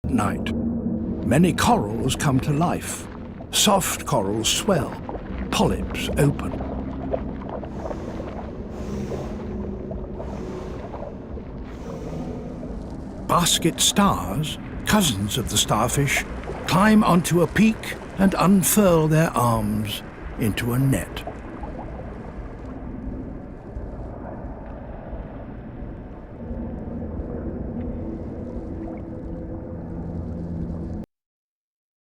at night. Many corals come to life. Soft corals swell, polyps open. Basket stars, cousins of the starfish, climb onto a peak and unfurl their arms into a net.